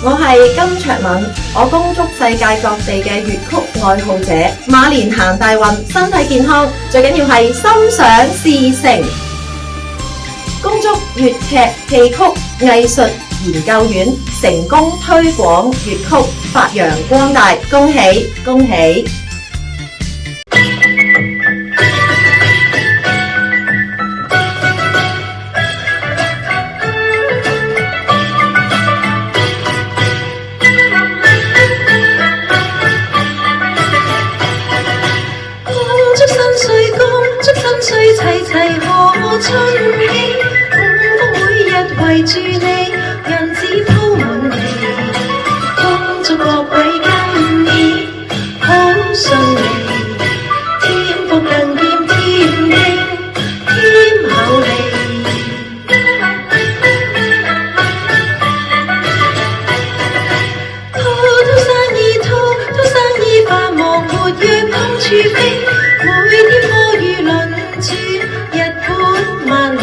我係金卓敏，我恭祝世界各地嘅粵曲愛好者馬年行大運，身體健康，最緊要係心想事成。恭祝粵劇戲曲藝術研究院成功推廣粵曲，發揚光大，恭喜恭喜！歲齊齊賀春禧，幸福每日圍住你，銀紙鋪滿地。恭祝各位今年好順利，添福更兼添丁添厚利。滔生意繁忙，活躍碰處飛，每天貨如輪日本萬里，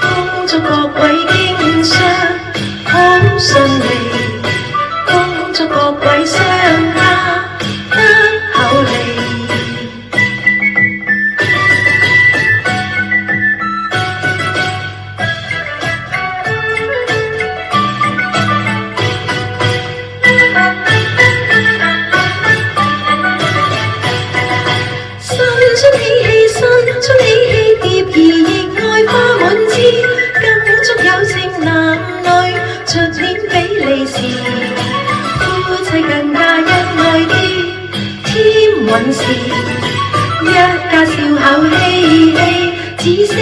恭祝各位經商好順利，恭祝各位商家得厚利。春喜氣蝶兒亦愛花滿枝，更祝有情男女出年比利時，夫妻更加恩愛啲，添運事，一家笑口嬉戲，只識